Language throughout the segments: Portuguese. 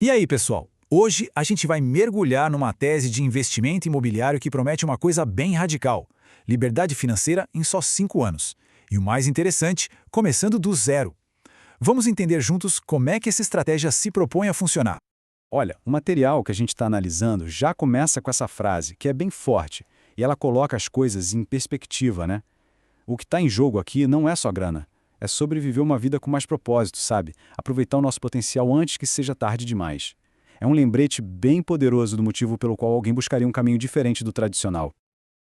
E aí, pessoal? Hoje a gente vai mergulhar numa tese de investimento imobiliário que promete uma coisa bem radical: liberdade financeira em só 5 anos. E o mais interessante, começando do zero. Vamos entender juntos como é que essa estratégia se propõe a funcionar. Olha, o material que a gente está analisando já começa com essa frase, que é bem forte, e ela coloca as coisas em perspectiva, né? O que está em jogo aqui não é só grana, é sobreviver uma vida com mais propósito, sabe? Aproveitar o nosso potencial antes que seja tarde demais. É um lembrete bem poderoso do motivo pelo qual alguém buscaria um caminho diferente do tradicional.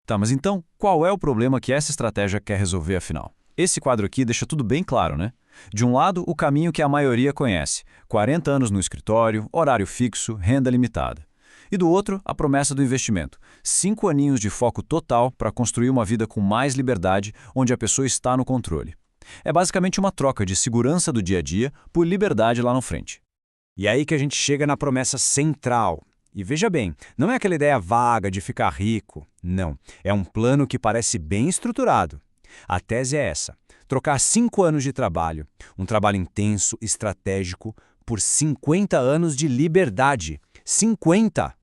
Tá, mas então, qual é o problema que essa estratégia quer resolver afinal? Esse quadro aqui deixa tudo bem claro, né? De um lado, o caminho que a maioria conhece: 40 anos no escritório, horário fixo, renda limitada. E do outro, a promessa do investimento: 5 aninhos de foco total para construir uma vida com mais liberdade, onde a pessoa está no controle. É basicamente uma troca de segurança do dia a dia por liberdade lá na frente. E aí que a gente chega na promessa central. E veja bem, não é aquela ideia vaga de ficar rico. Não, é um plano que parece bem estruturado. A tese é essa: trocar 5 anos de trabalho, um trabalho intenso, estratégico, por 50 anos de liberdade. 50!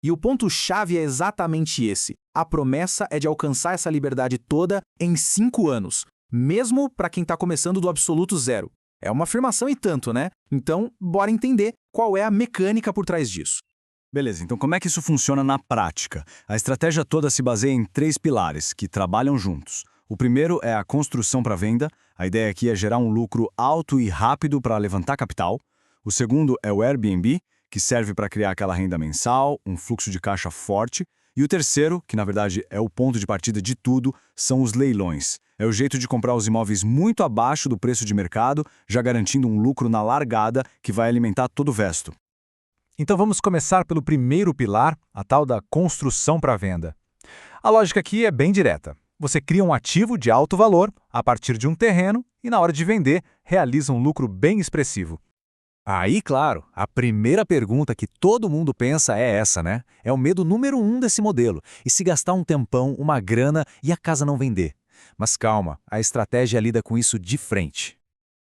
E o ponto-chave é exatamente esse: a promessa é de alcançar essa liberdade toda em 5 anos, mesmo para quem está começando do absoluto zero. É uma afirmação e tanto, né? Então, bora entender qual é a mecânica por trás disso. Beleza, então como é que isso funciona na prática? A estratégia toda se baseia em 3 pilares que trabalham juntos. O primeiro é a construção para venda. A ideia aqui é gerar um lucro alto e rápido para levantar capital. O segundo é o Airbnb, que serve para criar aquela renda mensal, um fluxo de caixa forte. E o terceiro, que na verdade é o ponto de partida de tudo, são os leilões. É o jeito de comprar os imóveis muito abaixo do preço de mercado, já garantindo um lucro na largada que vai alimentar todo o resto. Então vamos começar pelo primeiro pilar, a tal da construção para venda. A lógica aqui é bem direta. Você cria um ativo de alto valor a partir de um terreno e, na hora de vender, realiza um lucro bem expressivo. Aí, claro, a primeira pergunta que todo mundo pensa é essa, né? É o medo número 1 desse modelo. E se gastar um tempão, uma grana e a casa não vender? Mas calma, a estratégia lida com isso de frente.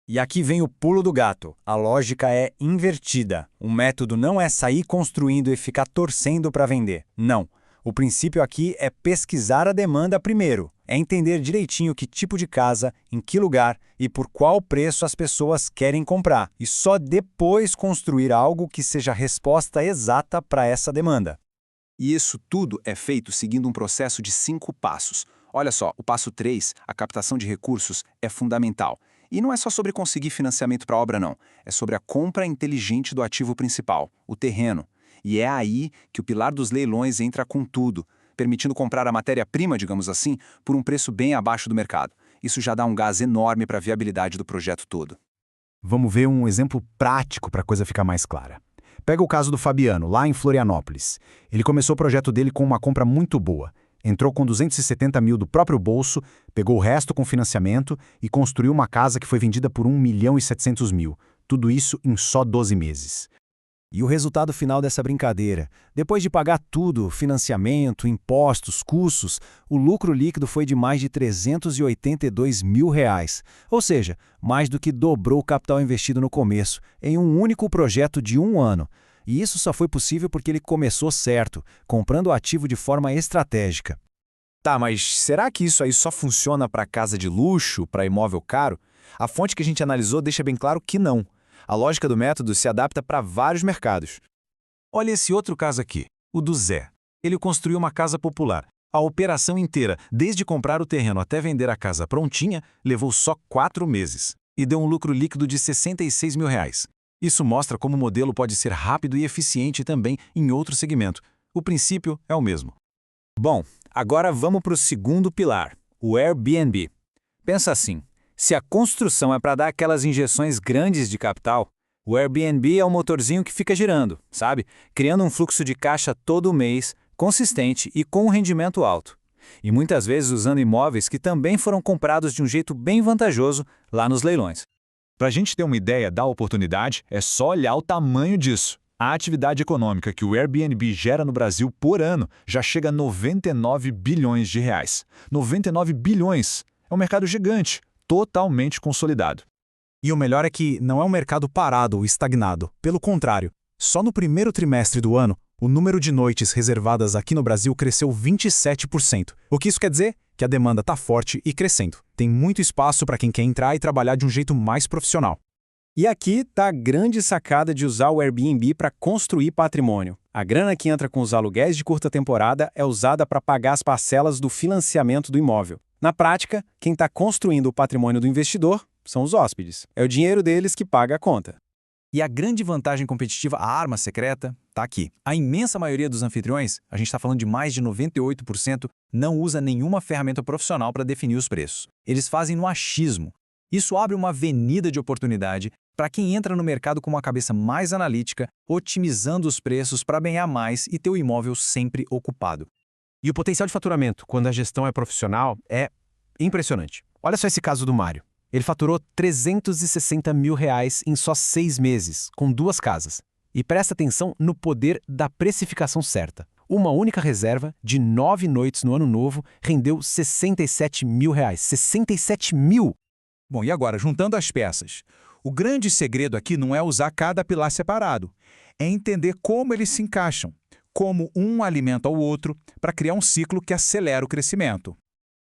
E aqui vem o pulo do gato. A lógica é invertida. O método não é sair construindo e ficar torcendo para vender. Não. O princípio aqui é pesquisar a demanda primeiro. É entender direitinho que tipo de casa, em que lugar e por qual preço as pessoas querem comprar. E só depois construir algo que seja a resposta exata para essa demanda. E isso tudo é feito seguindo um processo de 5 passos. Olha só, o passo 3, a captação de recursos, é fundamental. E não é só sobre conseguir financiamento para a obra, não. É sobre a compra inteligente do ativo principal, o terreno. E é aí que o pilar dos leilões entra com tudo, permitindo comprar a matéria-prima, digamos assim, por um preço bem abaixo do mercado. Isso já dá um gás enorme para a viabilidade do projeto todo. Vamos ver um exemplo prático para a coisa ficar mais clara. Pega o caso do Fabiano, lá em Florianópolis. Ele começou o projeto dele com uma compra muito boa. Entrou com 270 mil do próprio bolso, pegou o resto com financiamento e construiu uma casa que foi vendida por 1.700.000. Tudo isso em só 12 meses. E o resultado final dessa brincadeira? Depois de pagar tudo, financiamento, impostos, custos, o lucro líquido foi de mais de R$382 mil. Ou seja, mais do que dobrou o capital investido no começo, em um único projeto de 1 ano. E isso só foi possível porque ele começou certo, comprando o ativo de forma estratégica. Tá, mas será que isso aí só funciona para casa de luxo, para imóvel caro? A fonte que a gente analisou deixa bem claro que não. A lógica do método se adapta para vários mercados. Olha esse outro caso aqui, o do Zé. Ele construiu uma casa popular. A operação inteira, desde comprar o terreno até vender a casa prontinha, levou só 4 meses. E deu um lucro líquido de R$66 mil. Isso mostra como o modelo pode ser rápido e eficiente também em outro segmento. O princípio é o mesmo. Bom, agora vamos para o segundo pilar, o Airbnb. Pensa assim, se a construção é para dar aquelas injeções grandes de capital, o Airbnb é o motorzinho que fica girando, sabe? Criando um fluxo de caixa todo mês, consistente e com um rendimento alto. E muitas vezes usando imóveis que também foram comprados de um jeito bem vantajoso lá nos leilões. Para a gente ter uma ideia da oportunidade, é só olhar o tamanho disso. A atividade econômica que o Airbnb gera no Brasil por ano já chega a 99 bilhões de reais. 99 bilhões! É um mercado gigante, totalmente consolidado. E o melhor é que não é um mercado parado ou estagnado. Pelo contrário, Só no primeiro trimestre do ano, o número de noites reservadas aqui no Brasil cresceu 27%. O que isso quer dizer? Que a demanda está forte e crescendo. Tem muito espaço para quem quer entrar e trabalhar de um jeito mais profissional. E aqui está a grande sacada de usar o Airbnb para construir patrimônio. A grana que entra com os aluguéis de curta temporada é usada para pagar as parcelas do financiamento do imóvel. Na prática, quem está construindo o patrimônio do investidor são os hóspedes. É o dinheiro deles que paga a conta. E a grande vantagem competitiva, a arma secreta, está aqui. A imensa maioria dos anfitriões, a gente está falando de mais de 98%, não usa nenhuma ferramenta profissional para definir os preços. Eles fazem no achismo. Isso abre uma avenida de oportunidade para quem entra no mercado com uma cabeça mais analítica, otimizando os preços para ganhar mais e ter o imóvel sempre ocupado. E o potencial de faturamento, quando a gestão é profissional, é impressionante. Olha só esse caso do Mário. Ele faturou R$360 mil em só 6 meses, com 2 casas. E presta atenção no poder da precificação certa. Uma única reserva de 9 noites no ano novo rendeu R$67 mil. 67 mil! Bom, e agora, juntando as peças? O grande segredo aqui não é usar cada pilar separado, é entender como eles se encaixam, como um alimenta o outro, para criar um ciclo que acelera o crescimento.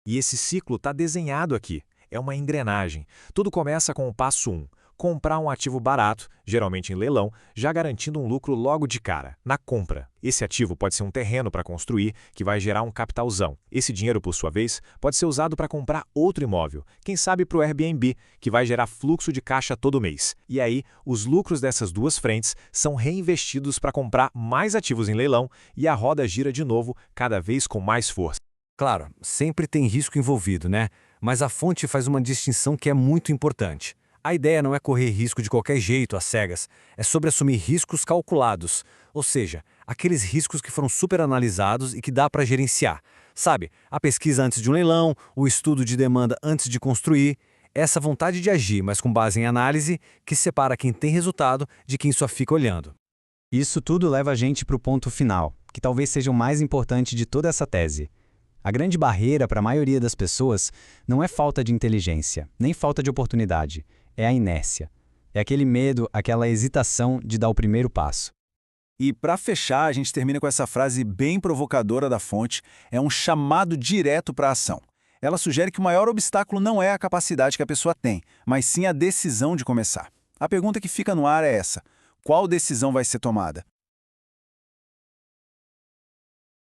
E esse ciclo está desenhado aqui. É uma engrenagem. Tudo começa com o passo 1. Comprar um ativo barato, geralmente em leilão, já garantindo um lucro logo de cara, na compra. Esse ativo pode ser um terreno para construir, que vai gerar um capitalzão. Esse dinheiro, por sua vez, pode ser usado para comprar outro imóvel, quem sabe para o Airbnb, que vai gerar fluxo de caixa todo mês. E aí, os lucros dessas duas frentes são reinvestidos para comprar mais ativos em leilão e a roda gira de novo, cada vez com mais força. Claro, sempre tem risco envolvido, né? Mas a fonte faz uma distinção que é muito importante. A ideia não é correr risco de qualquer jeito, às cegas. É sobre assumir riscos calculados, ou seja, aqueles riscos que foram superanalisados e que dá para gerenciar. Sabe, a pesquisa antes de um leilão, o estudo de demanda antes de construir, essa vontade de agir, mas com base em análise, que separa quem tem resultado de quem só fica olhando. Isso tudo leva a gente para o ponto final, que talvez seja o mais importante de toda essa tese. A grande barreira para a maioria das pessoas não é falta de inteligência, nem falta de oportunidade. É a inércia. É aquele medo, aquela hesitação de dar o primeiro passo. E para fechar, a gente termina com essa frase bem provocadora da fonte, é um chamado direto para a ação. Ela sugere que o maior obstáculo não é a capacidade que a pessoa tem, mas sim a decisão de começar. A pergunta que fica no ar é essa: qual decisão vai ser tomada?